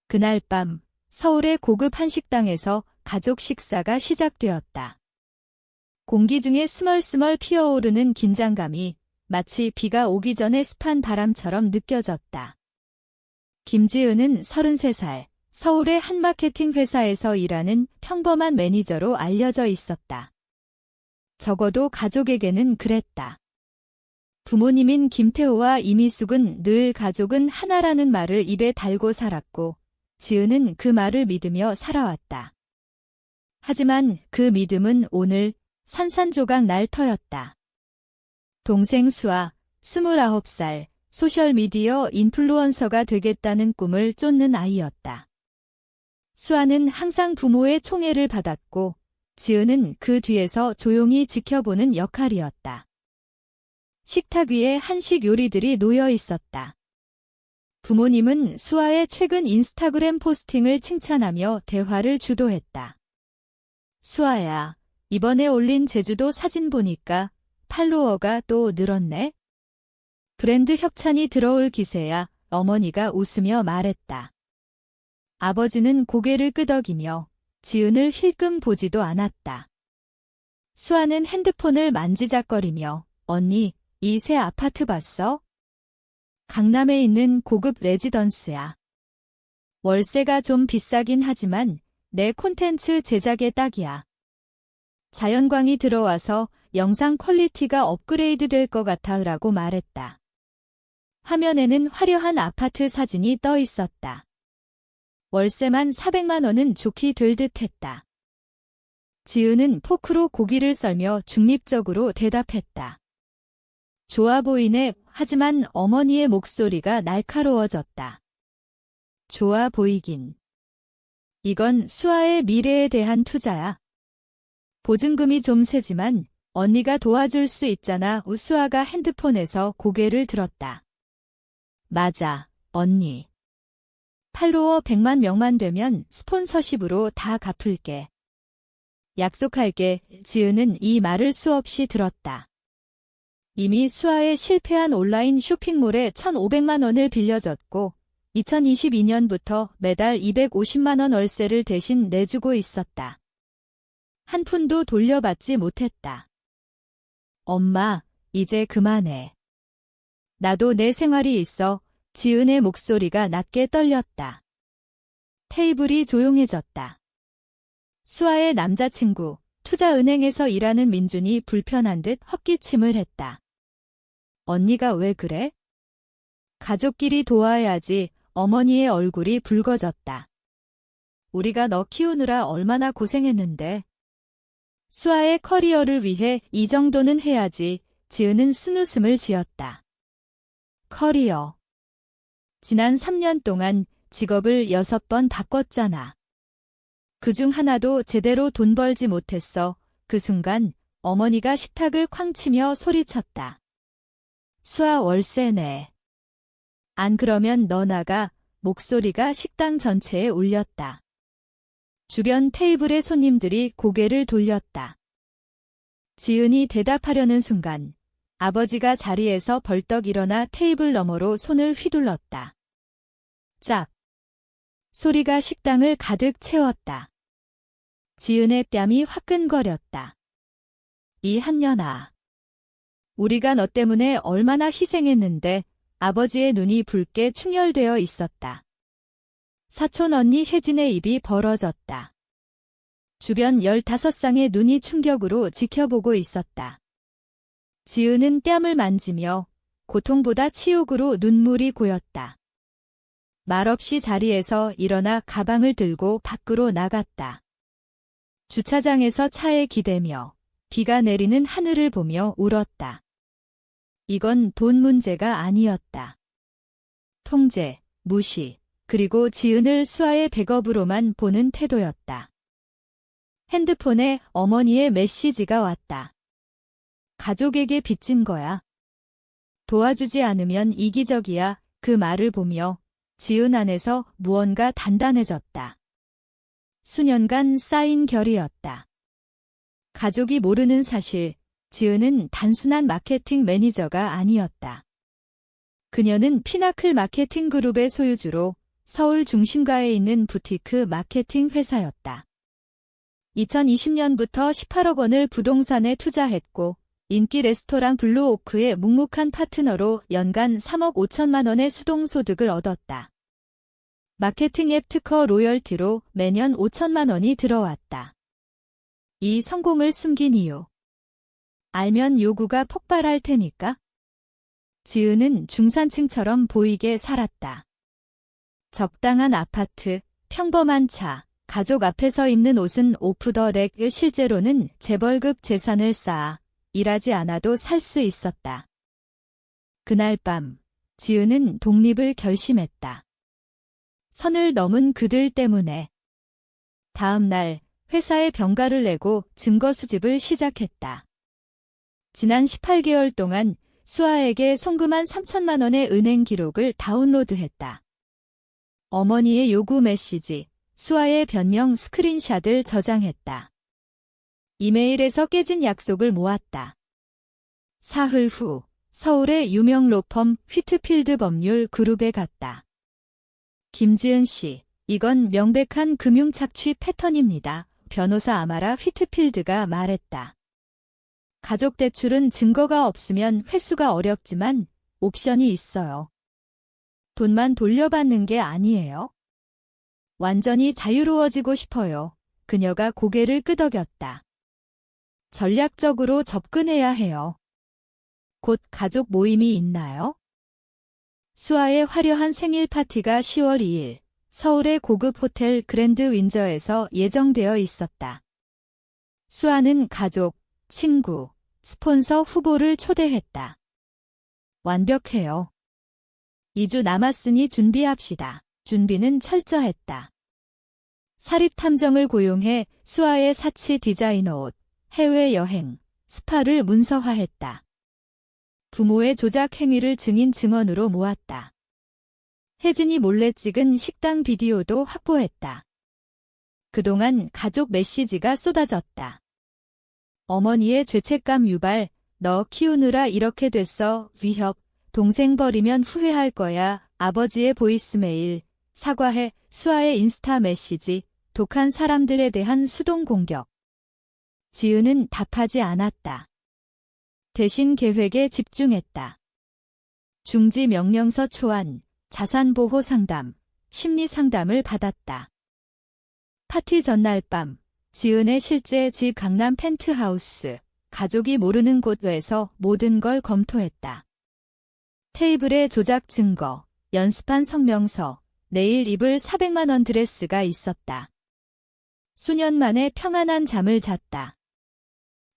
그날 밤 서울의 고급 한식당에서 가족 식사가 시작되었다. 공기 중에 스멀스멀 피어오르는 긴장감이 마치 비가 오기 전에 습한 바람처럼 느껴졌다. 김지은은 33살, 서울의 한 마케팅 회사에서 일하는 평범한 매니저로 알려져 있었다. 적어도 가족에게는 그랬다. 부모님인 김태호와 이미숙은 늘 가족은 하나라는 말을 입에 달고 살았고, 지은은 그 말을 믿으며 살아왔다. 하지만 그 믿음은 오늘 산산조각 날 터였다. 동생 수아, 29살, 소셜미디어 인플루언서가 되겠다는 꿈을 쫓는 아이였다. 수아는 항상 부모의 총애를 받았고, 지은은 그 뒤에서 조용히 지켜보는 역할이었다. 식탁 위에 한식 요리들이 놓여 있었다. 부모님은 수아의 최근 인스타그램 포스팅을 칭찬하며 대화를 주도했다. 수아야, 이번에 올린 제주도 사진 보니까 팔로워가 또 늘었네? 브랜드 협찬이 들어올 기세야, 어머니가 웃으며 말했다. 아버지는 고개를 끄덕이며 지은을 힐끔 보지도 않았다. 수아는 핸드폰을 만지작거리며 언니, 이 새 아파트 봤어? 강남에 있는 고급 레지던스야. 월세가 좀 비싸긴 하지만 내 콘텐츠 제작에 딱이야. 자연광이 들어와서 영상 퀄리티가 업그레이드 될 것 같아 라고 말했다. 화면에는 화려한 아파트 사진이 떠 있었다. 월세만 400만 원은 좋게 될 듯했다. 지은은 포크로 고기를 썰며 중립적으로 대답했다. 좋아 보이네. 하지만 어머니의 목소리가 날카로워졌다. 좋아 보이긴. 이건 수아의 미래에 대한 투자야. 보증금이 좀 세지만 언니가 도와줄 수 있잖아. 수아가 핸드폰에서 고개를 들었다. 맞아, 언니. 팔로워 100만 명만 되면 스폰서십으로 다 갚을게. 약속할게. 지은은 이 말을 수없이 들었다. 이미 수아의 실패한 온라인 쇼핑몰에 1,500만 원을 빌려줬고 2022년부터 매달 250만 원 월세를 대신 내주고 있었다. 한 푼도 돌려받지 못했다. 엄마, 이제 그만해. 나도 내 생활이 있어. 지은의 목소리가 낮게 떨렸다. 테이블이 조용해졌다. 수아의 남자친구, 투자은행에서 일하는 민준이 불편한 듯 헛기침을 했다. 언니가 왜 그래? 가족끼리 도와야지. 어머니의 얼굴이 붉어졌다. 우리가 너 키우느라 얼마나 고생했는데. 수아의 커리어를 위해 이 정도는 해야지. 지은은 쓴웃음을 지었다. 커리어. 지난 3년 동안 직업을 6번 바꿨잖아. 그중 하나도 제대로 돈 벌지 못했어. 그 순간 어머니가 식탁을 쾅 치며 소리쳤다. 수아 월세 내. 안 그러면 너 나가. 목소리가 식당 전체에 울렸다. 주변 테이블의 손님들이 고개를 돌렸다. 지은이 대답하려는 순간 아버지가 자리에서 벌떡 일어나 테이블 너머로 손을 휘둘렀다. 짝! 소리가 식당을 가득 채웠다. 지은의 뺨이 화끈거렸다. 이 한년아. 우리가 너 때문에 얼마나 희생했는데. 아버지의 눈이 붉게 충혈되어 있었다. 사촌 언니 혜진의 입이 벌어졌다. 주변 15쌍의 눈이 충격으로 지켜보고 있었다. 지은은 뺨을 만지며 고통보다 치욕으로 눈물이 고였다. 말없이 자리에서 일어나 가방을 들고 밖으로 나갔다. 주차장에서 차에 기대며 비가 내리는 하늘을 보며 울었다. 이건 돈 문제가 아니었다. 통제, 무시, 그리고 지은을 수아의 백업으로만 보는 태도였다. 핸드폰에 어머니의 메시지가 왔다. 가족에게 빚진 거야. 도와주지 않으면 이기적이야. 그 말을 보며 지은 안에서 무언가 단단해졌다. 수년간 쌓인 결이었다. 가족이 모르는 사실. 지은은 단순한 마케팅 매니저가 아니었다. 그녀는 피나클 마케팅 그룹의 소유주로 서울 중심가에 있는 부티크 마케팅 회사였다. 2020년부터 18억 원을 부동산에 투자했고 인기 레스토랑 블루오크의 묵묵한 파트너로 연간 3억 5천만 원의 수동소득을 얻었다. 마케팅 앱 특허 로열티로 매년 5천만 원이 들어왔다. 이 성공을 숨긴 이유. 알면 요구가 폭발할 테니까. 지은은 중산층처럼 보이게 살았다. 적당한 아파트, 평범한 차, 가족 앞에서 입는 옷은 오프 더 렉, 실제로는 재벌급 재산을 쌓아 일하지 않아도 살 수 있었다. 그날 밤, 지은은 독립을 결심했다. 선을 넘은 그들 때문에. 다음 날, 회사에 병가를 내고 증거 수집을 시작했다. 지난 18개월 동안 수아에게 송금한 3천만 원의 은행 기록을 다운로드했다. 어머니의 요구 메시지, 수아의 변명 스크린샷을 저장했다. 이메일에서 깨진 약속을 모았다. 사흘 후 서울의 유명 로펌 휘트필드 법률 그룹에 갔다. 김지은 씨, 이건 명백한 금융 착취 패턴입니다. 변호사 아마라 휘트필드가 말했다. 가족 대출은 증거가 없으면 회수가 어렵지만 옵션이 있어요. 돈만 돌려받는 게 아니에요. 완전히 자유로워지고 싶어요. 그녀가 고개를 끄덕였다. 전략적으로 접근해야 해요. 곧 가족 모임이 있나요? 수아의 화려한 생일 파티가 10월 2일 서울의 고급 호텔 그랜드 윈저에서 예정되어 있었다. 수아는 가족, 친구, 스폰서 후보를 초대했다. 완벽해요. 2주 남았으니 준비합시다. 준비는 철저했다. 사립탐정을 고용해 수아의 사치 디자이너 옷, 해외여행, 스파를 문서화했다. 부모의 조작 행위를 증인 증언으로 모았다. 혜진이 몰래 찍은 식당 비디오도 확보했다. 그동안 가족 메시지가 쏟아졌다. 어머니의 죄책감 유발, 너 키우느라 이렇게 됐어, 위협, 동생 버리면 후회할 거야, 아버지의 보이스메일, 사과해, 수아의 인스타 메시지, 독한 사람들에 대한 수동 공격. 지은은 답하지 않았다. 대신 계획에 집중했다. 중지 명령서 초안, 자산보호 상담, 심리 상담을 받았다. 파티 전날 밤, 지은의 실제 집 강남 펜트하우스, 가족이 모르는 곳에서 모든 걸 검토했다. 테이블에 조작 증거, 연습한 성명서, 내일 입을 400만 원 드레스가 있었다. 수년 만에 평안한 잠을 잤다.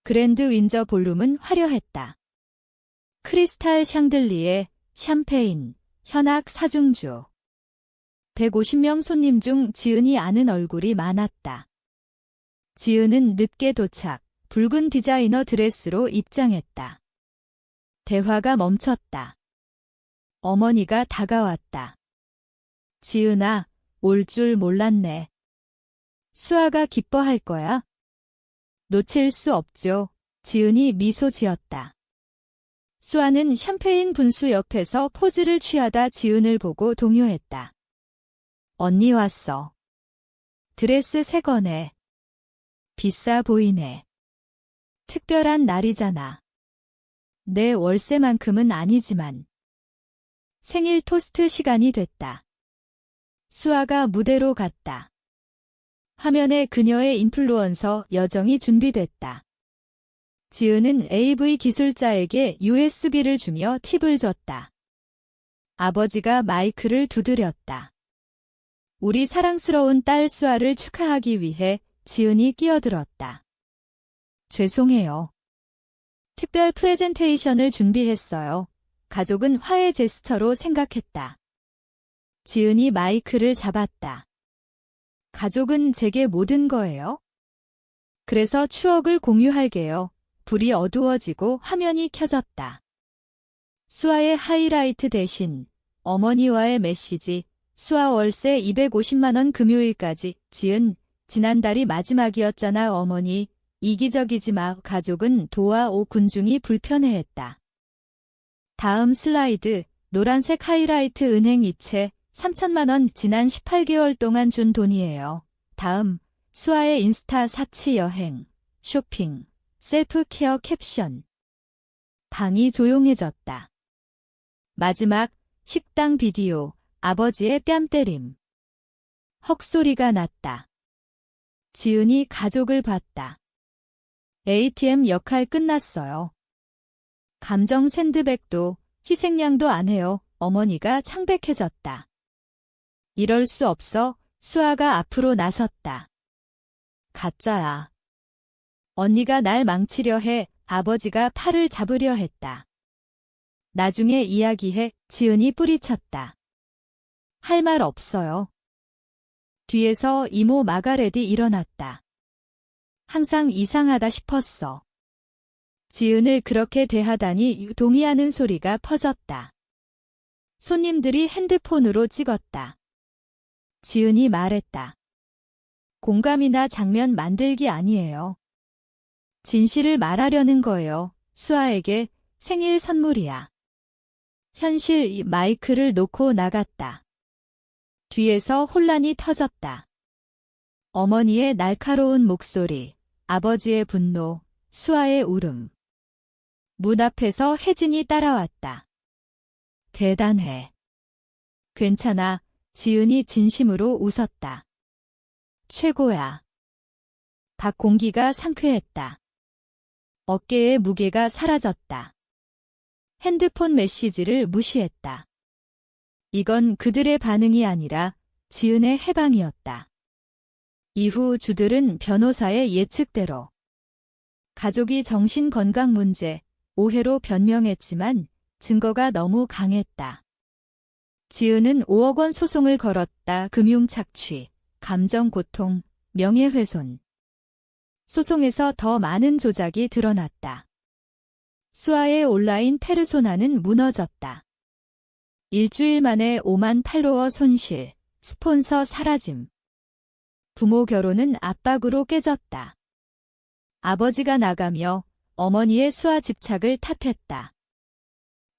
그랜드 윈저 볼룸은 화려했다. 크리스탈 샹들리에, 샴페인, 현악 사중주. 150명 손님 중 지은이 아는 얼굴이 많았다. 지은은 늦게 도착, 붉은 디자이너 드레스로 입장했다. 대화가 멈췄다. 어머니가 다가왔다. 지은아, 올 줄 몰랐네. 수아가 기뻐할 거야. 놓칠 수 없죠. 지은이 미소 지었다. 수아는 샴페인 분수 옆에서 포즈를 취하다 지은을 보고 동요했다. 언니 왔어. 드레스 새 거네. 비싸 보이네. 특별한 날이잖아. 내 월세만큼은 아니지만. 생일 토스트 시간이 됐다. 수아가 무대로 갔다. 화면에 그녀의 인플루언서 여정이 준비됐다. 지은은 AV 기술자에게 USB를 주며 팁을 줬다. 아버지가 마이크를 두드렸다. 우리 사랑스러운 딸 수아를 축하하기 위해 지은이 끼어들었다. 죄송해요. 특별 프레젠테이션을 준비했어요. 가족은 화해 제스처로 생각했다. 지은이 마이크를 잡았다. 가족은 제게 모든 거예요. 그래서 추억을 공유할게요. 불이 어두워지고 화면이 켜졌다. 수아의 하이라이트 대신 어머니와의 메시지, 수아 월세 250만 원 금요일까지. 지은, 지난달이 마지막이었잖아 어머니. 이기적이지 마. 가족은 도와 오 군중이 불편해했다. 다음 슬라이드, 노란색 하이라이트 은행 이체, 3천만 원 지난 18개월 동안 준 돈이에요. 다음, 수아의 인스타 사치 여행, 쇼핑, 셀프케어 캡션. 방이 조용해졌다. 마지막, 식당 비디오, 아버지의 뺨 때림. 헉소리가 났다. 지은이 가족을 봤다. ATM 역할 끝났어요. 감정 샌드백도 희생양도 안 해요. 어머니가 창백해졌다. 이럴 수 없어. 수아가 앞으로 나섰다. 가짜야. 언니가 날 망치려 해. 아버지가 팔을 잡으려 했다. 나중에 이야기해. 지은이 뿌리쳤다. 할 말 없어요. 뒤에서 이모 마가렛이 일어났다. 항상 이상하다 싶었어. 지은을 그렇게 대하다니 동의하는 소리가 퍼졌다. 손님들이 핸드폰으로 찍었다. 지은이 말했다. 공감이나 장면 만들기 아니에요. 진실을 말하려는 거예요. 수아에게 생일 선물이야. 현실 마이크를 놓고 나갔다. 뒤에서 혼란이 터졌다. 어머니의 날카로운 목소리, 아버지의 분노, 수아의 울음. 문 앞에서 혜진이 따라왔다. 대단해. 괜찮아. 지은이 진심으로 웃었다. 최고야. 밖 공기가 상쾌했다. 어깨의 무게가 사라졌다. 핸드폰 메시지를 무시했다. 이건 그들의 반응이 아니라 지은의 해방이었다. 이후 주들은 변호사의 예측대로 가족이 정신건강 문제, 오해로 변명했지만 증거가 너무 강했다. 지은은 5억 원 소송을 걸었다. 금융착취, 감정고통, 명예훼손. 소송에서 더 많은 조작이 드러났다. 수아의 온라인 페르소나는 무너졌다. 일주일 만에 5만 팔로워 손실, 스폰서 사라짐. 부모 결혼은 압박으로 깨졌다. 아버지가 나가며 어머니의 수아 집착을 탓했다.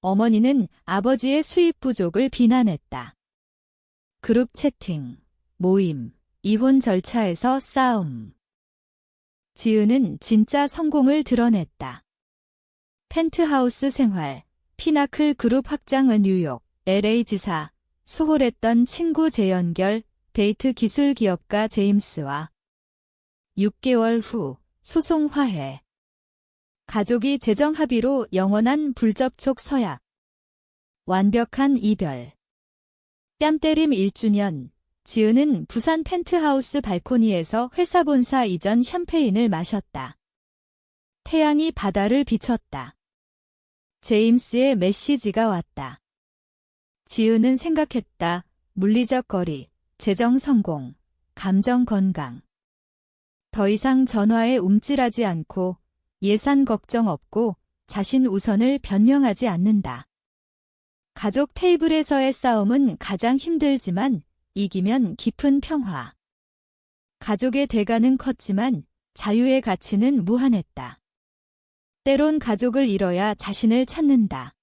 어머니는 아버지의 수입 부족을 비난했다. 그룹 채팅, 모임, 이혼 절차에서 싸움. 지은은 진짜 성공을 드러냈다. 펜트하우스 생활, 피나클 그룹 확장은 뉴욕, LA 지사, 수홀했던 친구 재연결, 데이트 기술 기업가 제임스와 6개월 후 소송 화해. 가족이 재정 합의로 영원한 불접촉 서약. 완벽한 이별. 뺨때림 1주년. 지은은 부산 펜트하우스 발코니에서 회사 본사 이전 샴페인을 마셨다. 태양이 바다를 비췄다. 제임스의 메시지가 왔다. 지은은 생각했다. 물리적 거리, 재정 성공, 감정 건강. 더 이상 전화에 움찔하지 않고 예산 걱정 없고 자신 우선을 변명하지 않는다. 가족 테이블에서의 싸움은 가장 힘들지만 이기면 깊은 평화. 가족의 대가는 컸지만 자유의 가치는 무한했다. 때론 가족을 잃어야 자신을 찾는다.